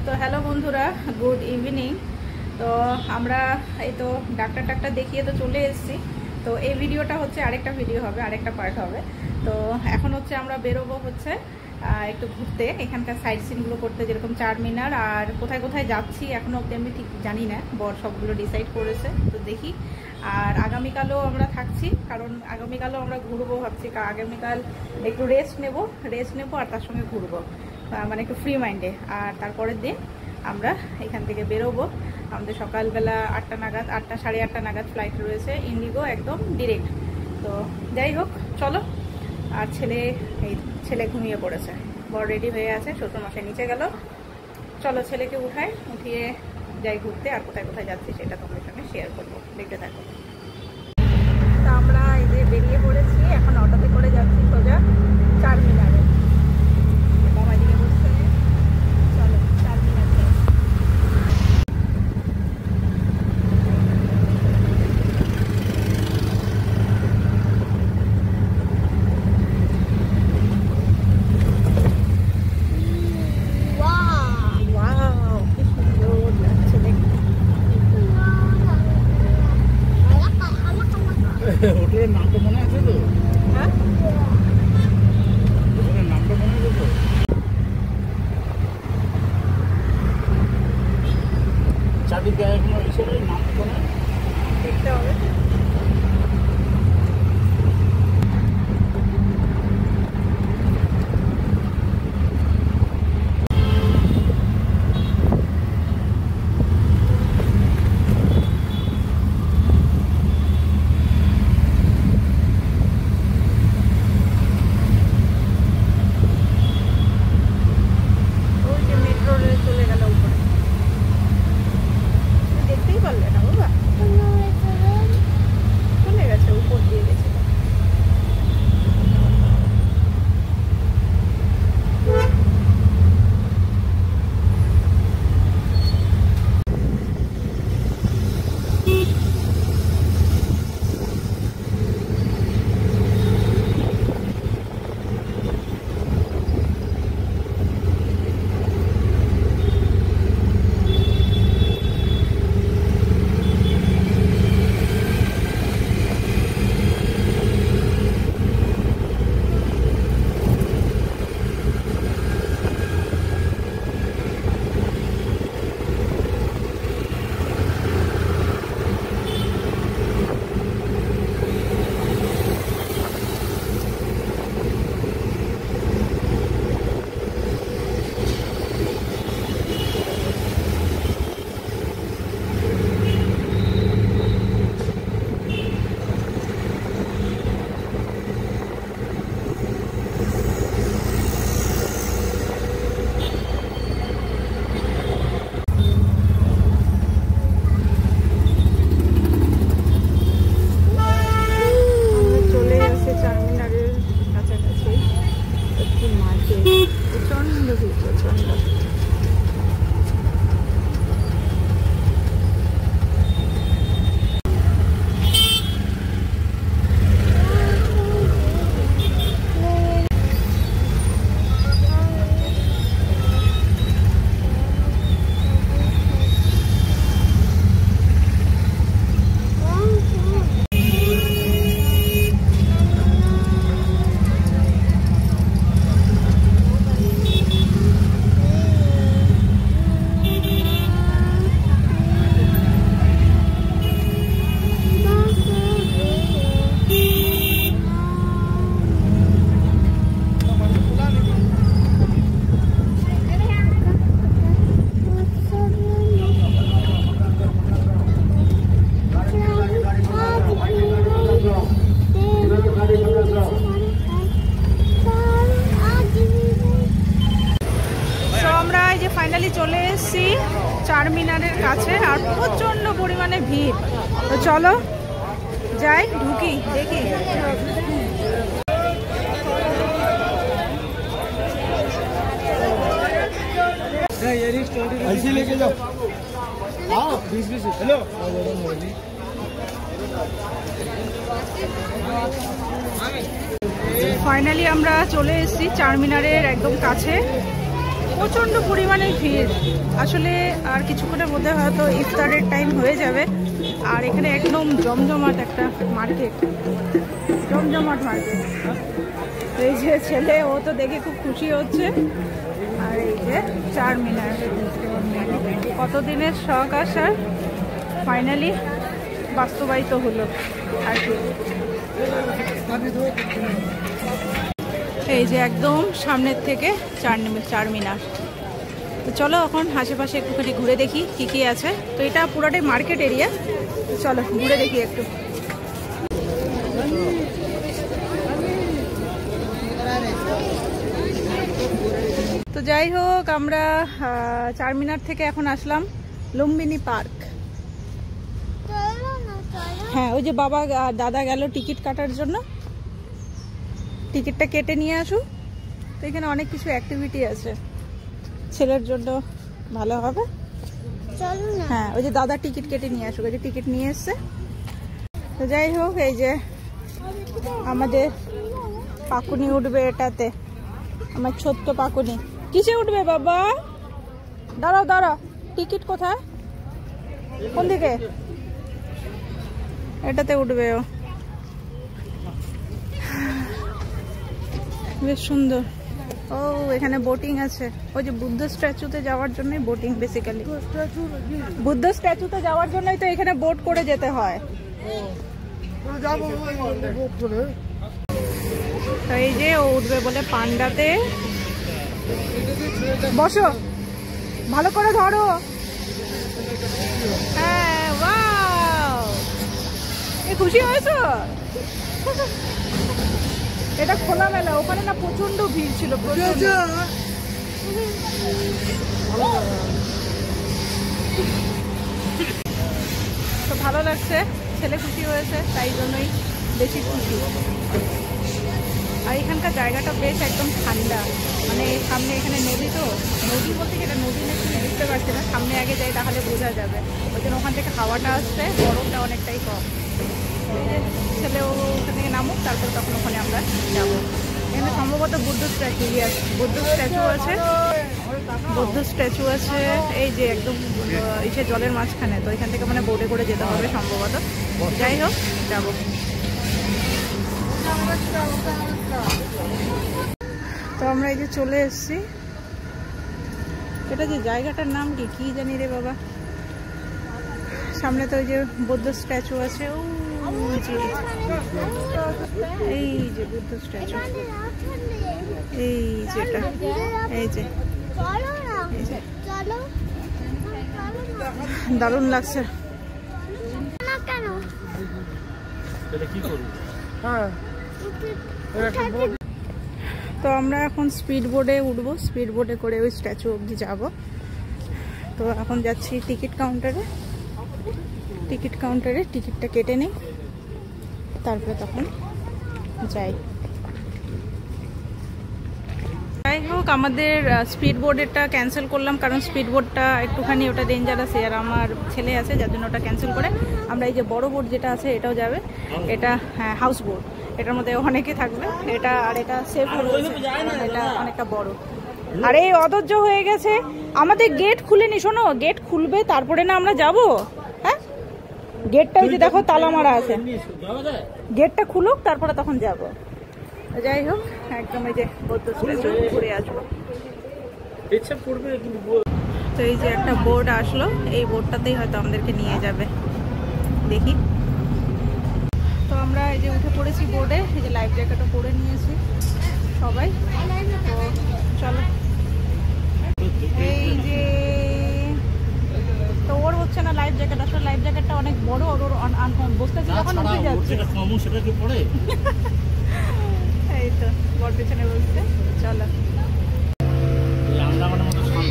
তো হ্যালো বন্ধুরা, good evening. তো আমরা এই তো ডাক্তার দেখিয়ে তো চলে এসেছি। তো এই ভিডিওটা হচ্ছে আরেকটা ভিডিও হবে, আরেকটা পার্ট হবে। তো এখন হচ্ছে আমরা বেরোবো হচ্ছে একটু ঘুরতে, এখানকার সাইট সিনগুলো করতে, যেরকম চারমিনার। আর কোথায় কোথায় যাচ্ছি এখনও অব্দি আমি ঠিক জানি না, বর সবগুলো ডিসাইড করেছে, তো দেখি। আর আগামীকালও আমরা থাকছি, কারণ আগামীকালও আমরা ঘুরবো ভাবছি। আগামীকাল একটু রেস্ট নেবো আর তার সঙ্গে ঘুরবো, মানে একটু ফ্রি মাইন্ডে। আর তারপরের দিন আমরা এখান থেকে বেরোবো। আমাদের সকালবেলা 8টা নাগাদ, 8টা সাড়ে 8টা নাগাদ ফ্লাইট রয়েছে, ইন্ডিগো, একদম ডিরেক্ট। তো যাই হোক, চলো। আর ছেলে ঘুমিয়ে পড়েছে, বর রেডি হয়ে আছে, শ্বশুরমশাই নিচে গেল। চলো ছেলেকে উঠিয়ে যাই ঘুরতে। আর কোথায় কোথায় যাচ্ছি সেটা তোমাদের সঙ্গে শেয়ার করবো, দেখতে থাকো। তা আমরা এই যে বেরিয়ে পড়েছি, এখন অটোতে করে যাচ্ছি সোজা চারমিনারে। বাবা দিকে বসছে, চলো চারমিনার যাই। হোটেলের নামটা মনে আছে তো? হ্যাঁ, হোটেলের নামটা মনে আছে তো? চারদিকে এখনো হিসেবে নামটা মনে দেখতে হবে। ফাইনালি চলে এসেছি চারমিনারের কাছে, আর প্রচন্ড পরিমাণে ভিড়। তো চলো যাই, ঢুকি, দেখি। ऐसे लेके जाओ। हाँ 20-20। हेलो ফাইনালি আমরা চলে এসেছি চারমিনারের একদম কাছে। প্রচণ্ড পরিমাণে ভিড়। আসলে আর কিছুক্ষণের মধ্যে হয়তো ইফতারের টাইম হয়ে যাবে। আর এখানে একদম জমজমাট একটা মার্কেট, জমজমাট মার্কেট। এই যে ছেলে, ও তো দেখে খুব খুশি হচ্ছে। আর এই যে চারমিনার, কতদিনের শখ আসার ফাইনালি বাস্তবায়িত হলো আর কি। এই যে একদম সামনের থেকে চারমিনার। তো চলো এখন আশেপাশে একটুখানি ঘুরে দেখি কি কি আছে। তো এটা পুরোটাই মার্কেট এরিয়া, চলো ঘুরে দেখি একটু। তো যাই হোক, আমরা চারমিনার থেকে এখন আসলাম লুম্বিনী পার্ক। হ্যাঁ, ওই যে বাবা দাদা গেল টিকিট কাটার জন্য, টিকিটটা কেটে নিয়ে আসুক। তো এখানে অনেক কিছু অ্যাক্টিভিটি আছে, ছেলের জন্য ভালো হবে। হ্যাঁ, ওই যে দাদা টিকিট কেটে নিয়ে আসুক, ওই যে টিকিট নিয়ে এসছে। তো যাই হোক, এই যে আমাদের পাকুনি উঠবে এটাতে, আমার ছোট্ট পাকুনি। কিসে উঠবে বাবা? দাঁড়াও দাঁড়াও, টিকিট কোথায়, কোন দিকে? এটাতে উঠবে ও, বেশ সুন্দর। ও এখানে বোটিং আছে, ওই যে বুদ্ধ স্ট্যাচুতে যাওয়ার জন্যই বোটিং, বেসিক্যালি বুদ্ধ স্ট্যাচুতে যাওয়ার জন্যই তো এখানে বোট করে যেতে হয়। এই যে ও উঠবে বলে পান্ডাতে। বসো, ভালো করে ধরো। হ্যাঁ, ওয়াও, খুশি হয়েছো? এটা খোলামেলা, ওখানে না প্রচন্ড ভিড় ছিল। তো ভালো লাগছে, ছেলে খুশি হয়েছে, তাই জন্যই বেশি খুশি। আর এখানকার জায়গাটা বেশ একদম ঠান্ডা, মানে সামনে এখানে নদী, তো নদী বলতে কি এটা নদী নাকি বুঝতে পারছি না, সামনে আগে যাই তাহলে বোঝা যাবে। ওই জন্য ওখান থেকে হাওয়াটা আসছে, গরমটা অনেকটাই কম। ছেলে ওখান থেকে নামুক, তারপর তখন ওখানে আমরা যাবো। এখানে সম্ভবত বুদ্ধ স্ট্যাচু, বুদ্ধ স্ট্যাচু আছে, বুদ্ধ স্ট্যাচু আছে। এই যে একদম ইসে জলের মাঝখানে, তো এখান থেকে মানে বোটে করে যেতে হবে সম্ভবত। যাই হোক, যাবো। তো আমরা এই যে চলে এসেছি। এটা যে জায়গাটার নাম কি জানি রে বাবা। সামনে তো ওই যে বুদ্ধ স্ট্যাচু আছে, এই যে বুদ্ধ স্ট্যাচু, এই যেটা, এই যে দারুণ লাগছে। তো আমরা এখন স্পিড বোর্ডে উঠবো, স্পিড বোর্ডে করে ওই স্ট্যাচু অবধি যাব। তো এখন যাচ্ছি টিকিট কাউন্টারে, টিকিটটা কেটে নিই, তারপরে তখন যাই। যাই হোক, আমাদের স্পিড বোর্ডেরটা ক্যান্সেল করলাম, কারণ স্পিড বোর্ডটা একটুখানি ওটা ডেঞ্জারাস, আর আমার ছেলে আছে, যার জন্য ওটা ক্যান্সেল করে আমরা এই যে বড় বোর্ড যেটা আছে এটাও যাবে। এটা হ্যাঁ হাউস বোর্ড, এটার মধ্যে অনেকে থাকবে। এটা আর এটা সেফ রয়েছে, এটা অনেকটা বড়। আরে অধৈর্য হয়ে গেছে, আমাদের গেট খুলেনি। শোনো, গেট খুলবে তারপরে না আমরা যাব। হ্যাঁ, গেটটা ওই যে দেখো তালা মারা আছে, গেটটা খুলুক তারপরে তখন যাব। যাই হোক, একদম এই যে বৌদ্ধ স্ট্যাচু ঘুরে আসবো। তো এই যে একটা বোর্ড আসলো, এই বোর্ডটাতেই হয়তো আমাদেরকে নিয়ে যাবে, দেখি। তো আমরা এই যে উঠে পড়েছি বোর্ডে, এই যে লাইফ জ্যাকেটও পরে নিয়েছি সবাই। তো চলো, এই যে তো ওর হচ্ছে না লাইফ জ্যাকেট, আসলে লাইফ জ্যাকেটটা অনেক বড়, ওর বসতেছি যখন উঠে যাচ্ছে। এই তো বড় পেছনে বসছে। চলো,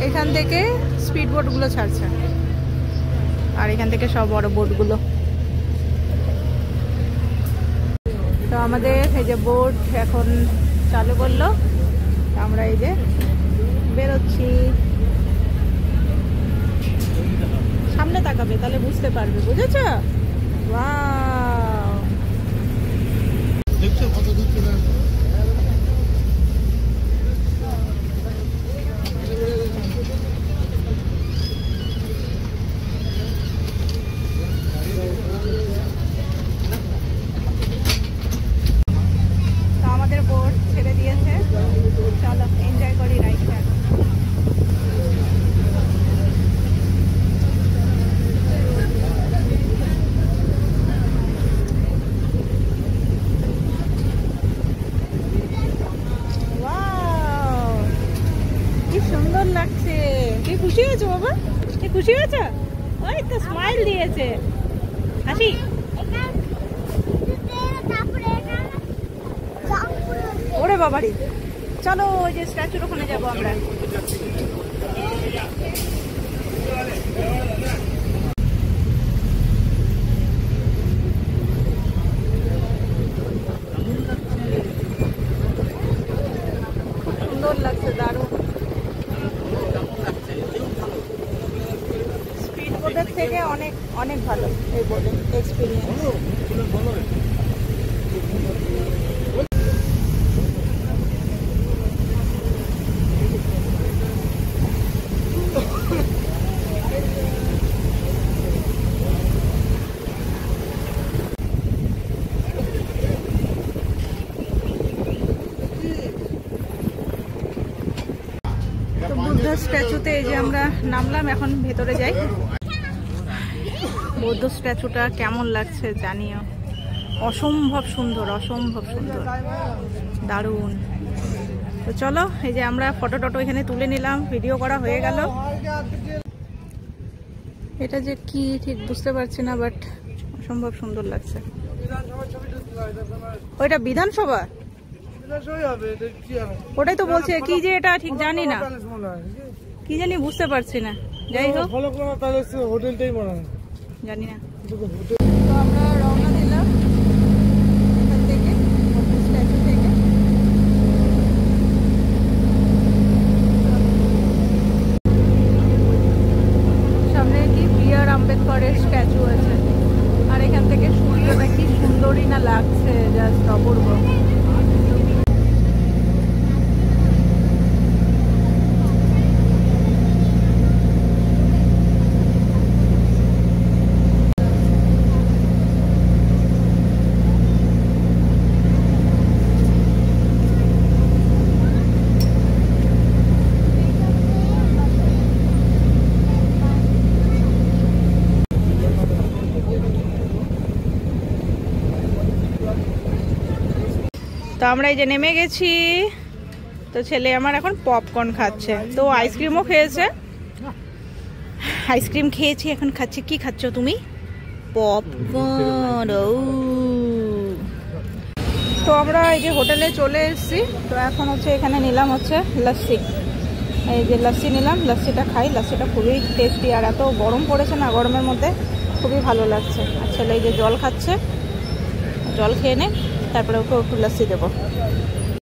এখান থেকে স্পিড বোটগুলো ছাড়ছে, আর এখান থেকে সব বড় বোটগুলো। তো আমাদের এই যে বোট এখন চালু করলো, আমরা এই যে বেরোচ্ছি। সামনে তাকাবে, তাহলে বুঝতে পারবে, বুঝেছ? ওয়াও, দেখছো কত দূর চলে আসছে। খুশি হয়েছো বাবা? খুশি হয়েছো? ওই তো স্মাইল দিয়েছে, হাসি। ওরে বাবারি, চলো ওই যে স্ট্যাচুর ওখানে যাবো আমরা। সুন্দর লাগছে, দারুণ। স্পিড বোটের থেকে অনেক অনেক ভালো এই বোটের এক্সপিরিয়েন্স। বুদ্ধ স্ট্যাচুতে এই যে আমরা নামলাম, এখন ভেতরে যাই। বৌদ্ধ স্ট্যাচুটা কেমন লাগছে জানিও। অসম্ভব সুন্দর, অসম্ভব সুন্দর, দারুণ। তো চলো, এই যে আমরা ফটো টটো এখানে তুলে নিলাম, ভিডিও করা হয়ে গেল। এটা যে কি ঠিক বুঝতে পারছি না, বাট অসম্ভব সুন্দর লাগছে। ওইটা বিধানসভা? ওটাই তো বলছে কি যে এটা ঠিক জানি না, কি জানি বুঝতে পারছি না। যাই হোক, হোটেলটাই মনে হয়, জানি না। তো আমরা রওনা দিলাম এখান থেকে, স্ট্যাচু থেকে। সামনে কি বি.আর. আম্বেদকরের স্ট্যাচু আছে, আর এখান থেকে সূর্যটা কি সুন্দরই না লাগছে, জাস্ট অপূর্ব। তো আমরা এই যে নেমে গেছি। তো ছেলে আমার এখন পপকর্ন খাচ্ছে, তো আইসক্রিমও খেয়েছে। আইসক্রিম খেয়েছি, এখন খাচ্ছি। কি খাচ্ছ তুমি? পপকর্ন। তো আমরা এই যে হোটেলে চলে এসেছি। তো এখন হচ্ছে এখানে নিলাম হচ্ছে লস্যি। এই যে লস্যি নিলাম, লস্যিটা খাই। লস্যিটা খুবই টেস্টি, আর এত গরম পড়েছে না, গরমের মধ্যে খুবই ভালো লাগছে। আর ছেলে এই যে জল খাচ্ছে, জল খেয়ে নে, তারপরে ওকে একটু লস্যি দেবো।